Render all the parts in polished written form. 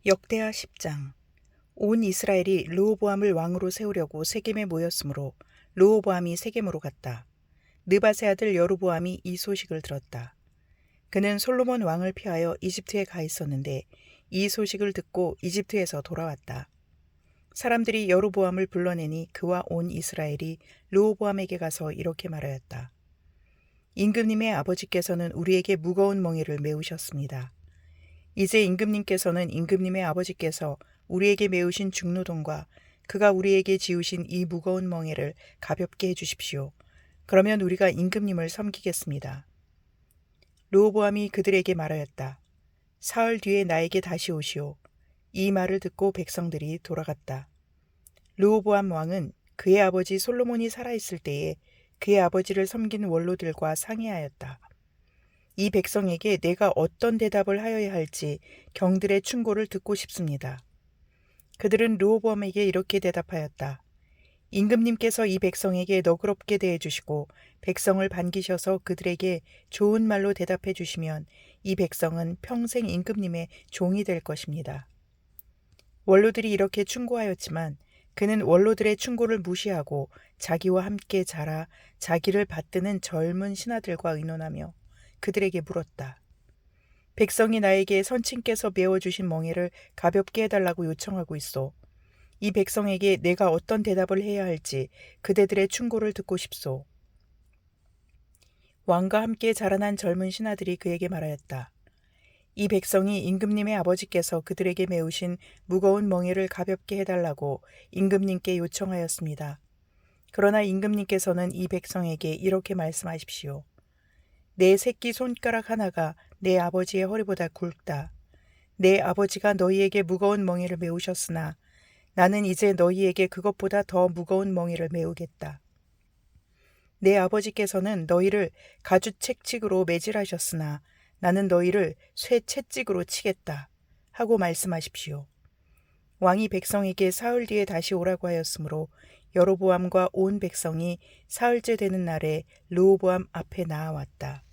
역대하 10장. 온 이스라엘이 르호보암을 왕으로 세우려고 세겜에 모였으므로 르호보암이 세겜으로 갔다. 느밧의 아들 여로보암이 이 소식을 들었다. 그는 솔로몬 왕을 피하여 이집트에 가 있었는데 이 소식을 듣고 이집트에서 돌아왔다. 사람들이 여로보암을 불러내니 그와 온 이스라엘이 르호보암에게 가서 이렇게 말하였다. 임금님의 아버지께서는 우리에게 무거운 멍에를 메우셨습니다. 이제 임금님께서는 임금님의 아버지께서 우리에게 메우신 중노동과 그가 우리에게 지우신 이 무거운 멍에를 가볍게 해주십시오. 그러면 우리가 임금님을 섬기겠습니다. 르호보암이 그들에게 말하였다. 사흘 뒤에 나에게 다시 오시오. 이 말을 듣고 백성들이 돌아갔다. 르호보암 왕은 그의 아버지 솔로몬이 살아있을 때에 그의 아버지를 섬긴 원로들과 상의하였다. 이 백성에게 내가 어떤 대답을 하여야 할지 경들의 충고를 듣고 싶습니다. 그들은 르호보암에게 이렇게 대답하였다. 임금님께서 이 백성에게 너그럽게 대해주시고 백성을 반기셔서 그들에게 좋은 말로 대답해 주시면 이 백성은 평생 임금님의 종이 될 것입니다. 원로들이 이렇게 충고하였지만 그는 원로들의 충고를 무시하고 자기와 함께 자라 자기를 받드는 젊은 신하들과 의논하며 그들에게 물었다. 백성이 나에게 선친께서 메워주신 멍에를 가볍게 해달라고 요청하고 있어. 이 백성에게 내가 어떤 대답을 해야 할지 그대들의 충고를 듣고 싶소. 왕과 함께 자라난 젊은 신하들이 그에게 말하였다. 이 백성이 임금님의 아버지께서 그들에게 메우신 무거운 멍에를 가볍게 해달라고 임금님께 요청하였습니다. 그러나 임금님께서는 이 백성에게 이렇게 말씀하십시오. 내 새끼 손가락 하나가 내 아버지의 허리보다 굵다. 내 아버지가 너희에게 무거운 멍에를 메우셨으나 나는 이제 너희에게 그것보다 더 무거운 멍에를 메우겠다. 내 아버지께서는 너희를 가죽채찍으로 매질하셨으나 나는 너희를 쇠채찍으로 치겠다 하고 말씀하십시오. 왕이 백성에게 사흘 뒤에 다시 오라고 하였으므로 여로보암과 온 백성이 사흘째 되는 날에 르호보암 앞에 나아왔다.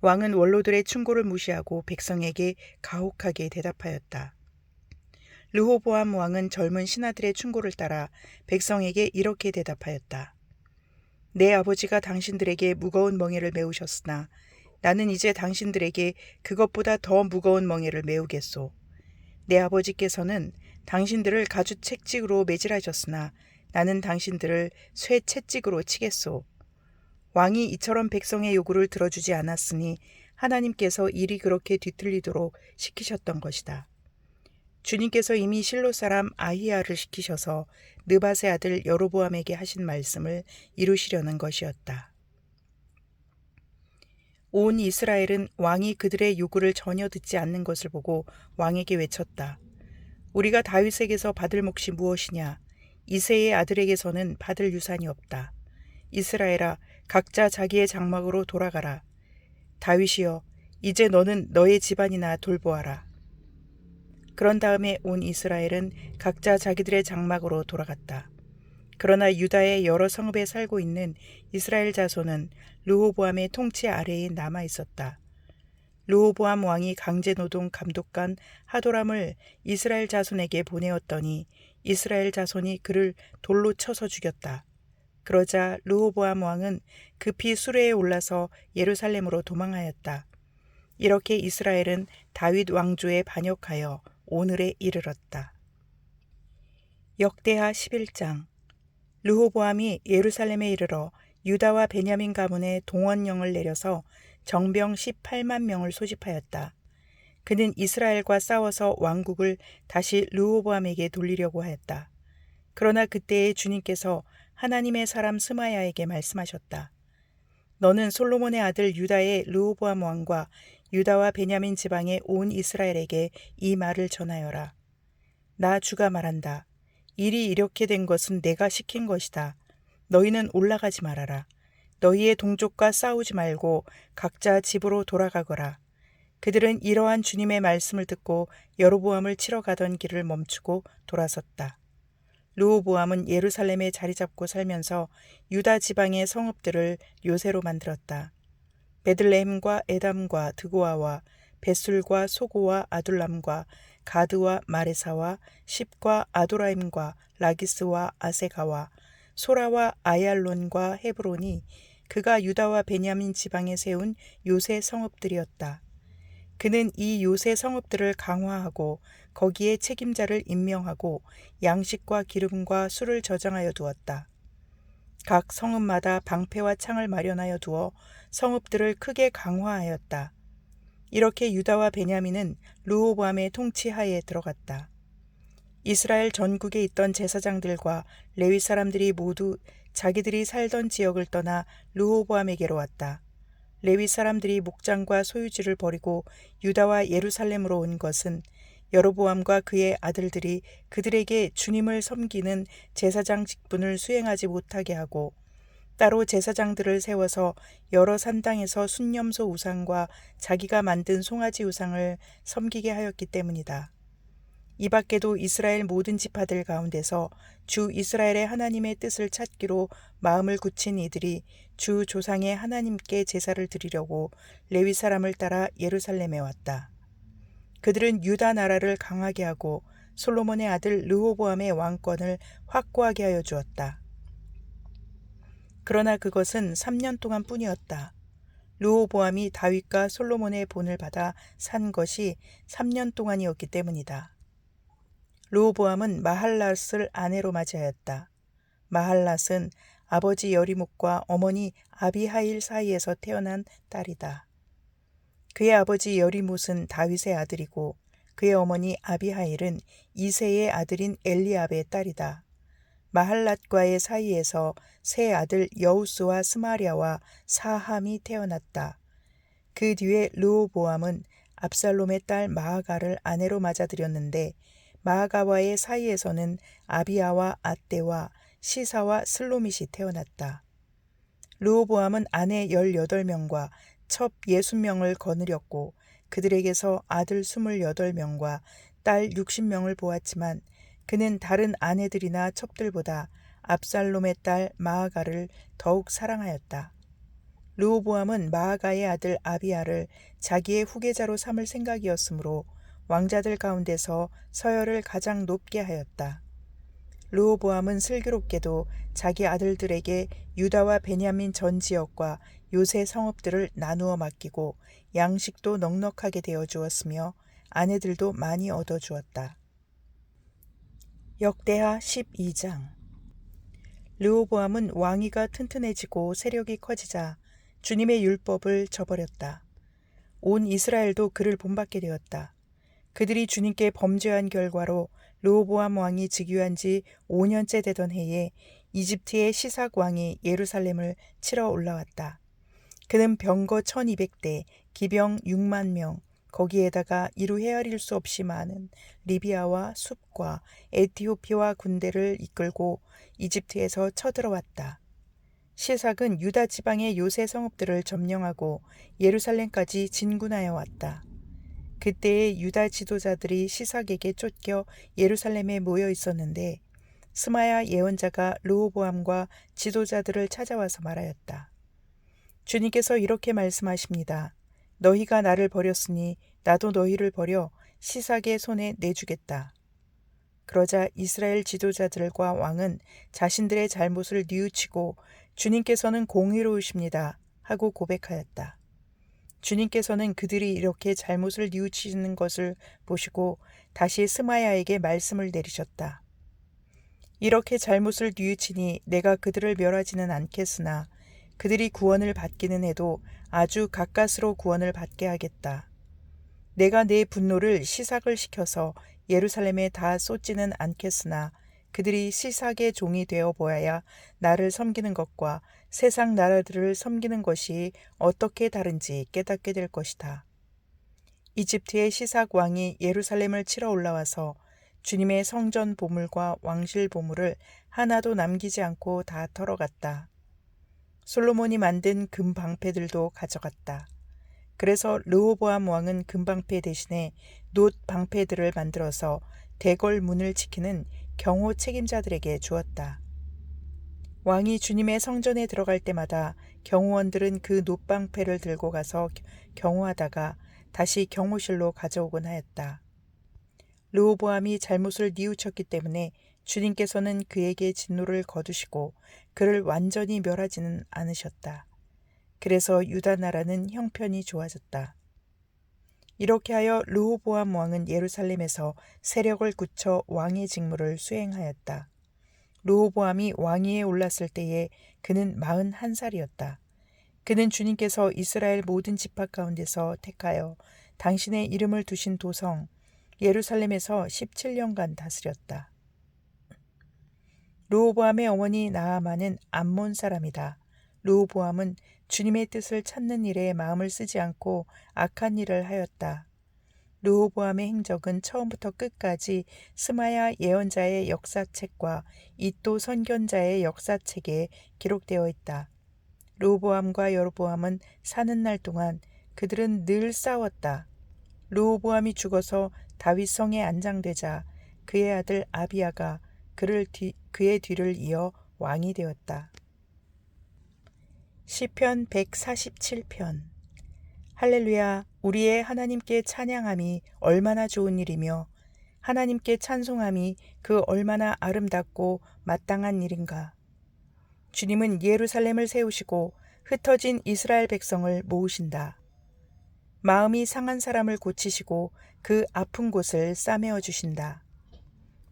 왕은 원로들의 충고를 무시하고 백성에게 가혹하게 대답하였다. 르호보암 왕은 젊은 신하들의 충고를 따라 백성에게 이렇게 대답하였다. 내 아버지가 당신들에게 무거운 멍에를 메우셨으나 나는 이제 당신들에게 그것보다 더 무거운 멍에를 메우겠소. 내 아버지께서는 당신들을 가죽채찍으로 매질하셨으나 나는 당신들을 쇠채찍으로 치겠소. 왕이 이처럼 백성의 요구를 들어주지 않았으니 하나님께서 일이 그렇게 뒤틀리도록 시키셨던 것이다. 주님께서 이미 실로 사람 아히야를 시키셔서 느밧의 아들 여로보암에게 하신 말씀을 이루시려는 것이었다. 온 이스라엘은 왕이 그들의 요구를 전혀 듣지 않는 것을 보고 왕에게 외쳤다. 우리가 다윗에게서 받을 몫이 무엇이냐? 이새의 아들에게서는 받을 유산이 없다. 이스라엘아, 각자 자기의 장막으로 돌아가라. 다윗이여, 이제 너는 너의 집안이나 돌보아라. 그런 다음에 온 이스라엘은 각자 자기들의 장막으로 돌아갔다. 그러나 유다의 여러 성읍에 살고 있는 이스라엘 자손은 르호보암의 통치 아래에 남아 있었다. 르호보암 왕이 강제노동 감독관 하도람을 이스라엘 자손에게 보내었더니 이스라엘 자손이 그를 돌로 쳐서 죽였다. 그러자 르호보암 왕은 급히 수레에 올라서 예루살렘으로 도망하였다. 이렇게 이스라엘은 다윗 왕조에 반역하여 오늘에 이르렀다. 역대하 11장. 르호보암이 예루살렘에 이르러 유다와 베냐민 가문에 동원령을 내려서 정병 18만 명을 소집하였다. 그는 이스라엘과 싸워서 왕국을 다시 르호보암에게 돌리려고 하였다. 그러나 그때에 주님께서 하나님의 사람 스마야에게 말씀하셨다. 너는 솔로몬의 아들 유다의 르호보암 왕과 유다와 베냐민 지방의 온 이스라엘에게 이 말을 전하여라. 나 주가 말한다. 일이 이렇게 된 것은 내가 시킨 것이다. 너희는 올라가지 말아라. 너희의 동족과 싸우지 말고 각자 집으로 돌아가거라. 그들은 이러한 주님의 말씀을 듣고 여로보암을 치러 가던 길을 멈추고 돌아섰다. 르호보암은 예루살렘에 자리 잡고 살면서 유다 지방의 성읍들을 요새로 만들었다. 베들레헴과 에담과 드고아와 벳술과 소고와 아둘람과 가드와 마레사와 십과 아도라임과 라기스와 아세가와 소라와 아얄론과 헤브론이 그가 유다와 베냐민 지방에 세운 요새 성읍들이었다. 그는 이 요새 성읍들을 강화하고 거기에 책임자를 임명하고 양식과 기름과 술을 저장하여 두었다. 각 성읍마다 방패와 창을 마련하여 두어 성읍들을 크게 강화하였다. 이렇게 유다와 베냐민은 르호보암의 통치하에 들어갔다. 이스라엘 전국에 있던 제사장들과 레위 사람들이 모두 자기들이 살던 지역을 떠나 르호보암에게로 왔다. 레위 사람들이 목장과 소유지를 버리고 유다와 예루살렘으로 온 것은 여로보암과 그의 아들들이 그들에게 주님을 섬기는 제사장 직분을 수행하지 못하게 하고 따로 제사장들을 세워서 여러 산당에서 순념소 우상과 자기가 만든 송아지 우상을 섬기게 하였기 때문이다. 이 밖에도 이스라엘 모든 지파들 가운데서 주 이스라엘의 하나님의 뜻을 찾기로 마음을 굳힌 이들이 주 조상의 하나님께 제사를 드리려고 레위 사람을 따라 예루살렘에 왔다. 그들은 유다 나라를 강하게 하고 솔로몬의 아들 르호보암의 왕권을 확고하게 하여 주었다. 그러나 그것은 3년 동안 뿐이었다. 르호보암이 다윗과 솔로몬의 본을 받아 산 것이 3년 동안이었기 때문이다. 르호보암은 마할랏을 아내로 맞이하였다. 마할랏은 아버지 여리목과 어머니 아비하일 사이에서 태어난 딸이다. 그의 아버지 여리못은 다윗의 아들이고 그의 어머니 아비하일은 이새의 아들인 엘리압의 딸이다. 마할랏과의 사이에서 세 아들 여우스와 스마랴와 사함이 태어났다. 그 뒤에 르호보암은 압살롬의 딸 마아가를 아내로 맞아들였는데 마아가와의 사이에서는 아비야와 아떼와 시사와 슬로밋이 태어났다. 르호보암은 아내 18명과 첩 60명을 거느렸고 그들에게서 아들 28명과 딸 60명을 보았지만 그는 다른 아내들이나 첩들보다 압살롬의 딸 마아가를 더욱 사랑하였다. 르호보암은 마아가의 아들 아비야를 자기의 후계자로 삼을 생각이었으므로 왕자들 가운데서 서열을 가장 높게 하였다. 르호보암은 슬기롭게도 자기 아들들에게 유다와 베냐민 전 지역과 요새 성읍들을 나누어 맡기고 양식도 넉넉하게 되어 주었으며 아내들도 많이 얻어 주었다. 역대하 12장. 르호보암은 왕위가 튼튼해지고 세력이 커지자 주님의 율법을 저버렸다. 온 이스라엘도 그를 본받게 되었다. 그들이 주님께 범죄한 결과로 르호보암 왕이 즉위한 지 5년째 되던 해에 이집트의 시삭 왕이 예루살렘을 치러 올라왔다. 그는 병거 1200대, 기병 6만 명, 거기에다가 이루 헤아릴 수 없이 많은 리비아와 숲과 에티오피아 군대를 이끌고 이집트에서 쳐들어왔다. 시삭은 유다 지방의 요새 성읍들을 점령하고 예루살렘까지 진군하여 왔다. 그때의 유다 지도자들이 시삭에게 쫓겨 예루살렘에 모여 있었는데 스마야 예언자가 르호보암과 지도자들을 찾아와서 말하였다. 주님께서 이렇게 말씀하십니다. 너희가 나를 버렸으니 나도 너희를 버려 시삭의 손에 내주겠다. 그러자 이스라엘 지도자들과 왕은 자신들의 잘못을 뉘우치고 주님께서는 공의로우십니다 하고 고백하였다. 주님께서는 그들이 이렇게 잘못을 뉘우치는 것을 보시고 다시 스마야에게 말씀을 내리셨다. 이렇게 잘못을 뉘우치니 내가 그들을 멸하지는 않겠으나 그들이 구원을 받기는 해도 아주 가까스로 구원을 받게 하겠다. 내가 내 분노를 시삭을 시켜서 예루살렘에 다 쏟지는 않겠으나 그들이 시삭의 종이 되어 보아야 나를 섬기는 것과 세상 나라들을 섬기는 것이 어떻게 다른지 깨닫게 될 것이다. 이집트의 시삭 왕이 예루살렘을 치러 올라와서 주님의 성전 보물과 왕실 보물을 하나도 남기지 않고 다 털어갔다. 솔로몬이 만든 금 방패들도 가져갔다. 그래서 르호보암 왕은 금방패 대신에 놋 방패들을 만들어서 대궐 문을 지키는 경호 책임자들에게 주었다. 왕이 주님의 성전에 들어갈 때마다 경호원들은 그 놋방패를 들고 가서 경호하다가 다시 경호실로 가져오곤 하였다. 르호보암이 잘못을 뉘우쳤기 때문에 주님께서는 그에게 진노를 거두시고 그를 완전히 멸하지는 않으셨다. 그래서 유다 나라는 형편이 좋아졌다. 이렇게 하여 르호보암 왕은 예루살렘에서 세력을 굳혀 왕의 직무를 수행하였다. 르호보암이 왕위에 올랐을 때에 그는 41살이었다. 그는 주님께서 이스라엘 모든 지파 가운데서 택하여 당신의 이름을 두신 도성 예루살렘에서 17년간 다스렸다. 르호보암의 어머니 나아만은 암몬 사람이다. 르호보암은 주님의 뜻을 찾는 일에 마음을 쓰지 않고 악한 일을 하였다. 르호보암의 행적은 처음부터 끝까지 스마야 예언자의 역사책과 이도 선견자의 역사책에 기록되어 있다. 르호보암과 여로보암은 사는 날 동안 그들은 늘 싸웠다. 르호보암이 죽어서 다윗 성에 안장되자 그의 아들 아비야가 그의 뒤를 이어 왕이 되었다. 시편 147편. 할렐루야. 우리의 하나님께 찬양함이 얼마나 좋은 일이며 하나님께 찬송함이 그 얼마나 아름답고 마땅한 일인가. 주님은 예루살렘을 세우시고 흩어진 이스라엘 백성을 모으신다. 마음이 상한 사람을 고치시고 그 아픈 곳을 싸매어 주신다.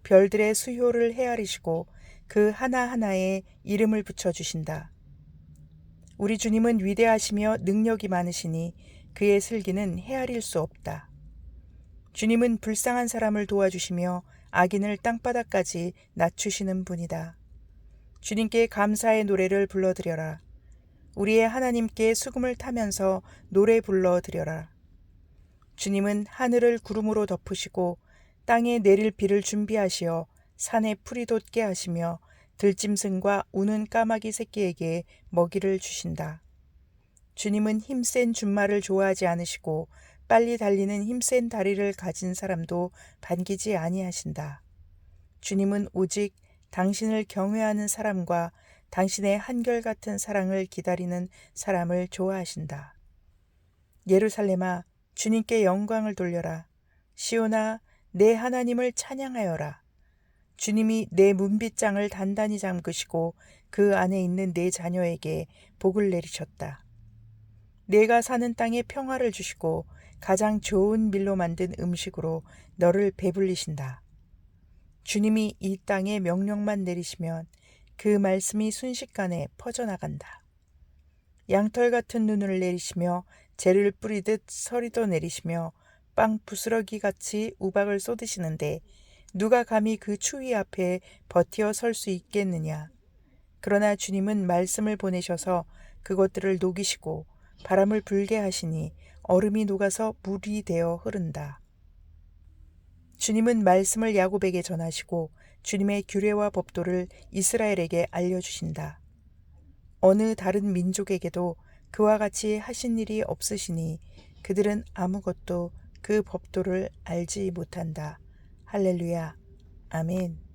별들의 수효를 헤아리시고 그 하나하나에 이름을 붙여주신다. 우리 주님은 위대하시며 능력이 많으시니 그의 슬기는 헤아릴 수 없다. 주님은 불쌍한 사람을 도와주시며 악인을 땅바닥까지 낮추시는 분이다. 주님께 감사의 노래를 불러드려라. 우리의 하나님께 수금을 타면서 노래 불러드려라. 주님은 하늘을 구름으로 덮으시고 땅에 내릴 비를 준비하시어 산에 풀이 돋게 하시며 들짐승과 우는 까마귀 새끼에게 먹이를 주신다. 주님은 힘센 준말을 좋아하지 않으시고 빨리 달리는 힘센 다리를 가진 사람도 반기지 아니하신다. 주님은 오직 당신을 경외하는 사람과 당신의 한결같은 사랑을 기다리는 사람을 좋아하신다. 예루살렘아, 주님께 영광을 돌려라. 시온아, 내 하나님을 찬양하여라. 주님이 내 문빗장을 단단히 잠그시고 그 안에 있는 내 자녀에게 복을 내리셨다. 내가 사는 땅에 평화를 주시고 가장 좋은 밀로 만든 음식으로 너를 배불리신다. 주님이 이 땅에 명령만 내리시면 그 말씀이 순식간에 퍼져나간다. 양털 같은 눈을 내리시며 재를 뿌리듯 서리도 내리시며 빵 부스러기 같이 우박을 쏟으시는데 누가 감히 그 추위 앞에 버티어 설 수 있겠느냐. 그러나 주님은 말씀을 보내셔서 그것들을 녹이시고 바람을 불게 하시니 얼음이 녹아서 물이 되어 흐른다. 주님은 말씀을 야곱에게 전하시고 주님의 규례와 법도를 이스라엘에게 알려주신다. 어느 다른 민족에게도 그와 같이 하신 일이 없으시니 그들은 아무것도 그 법도를 알지 못한다. 할렐루야. 아멘.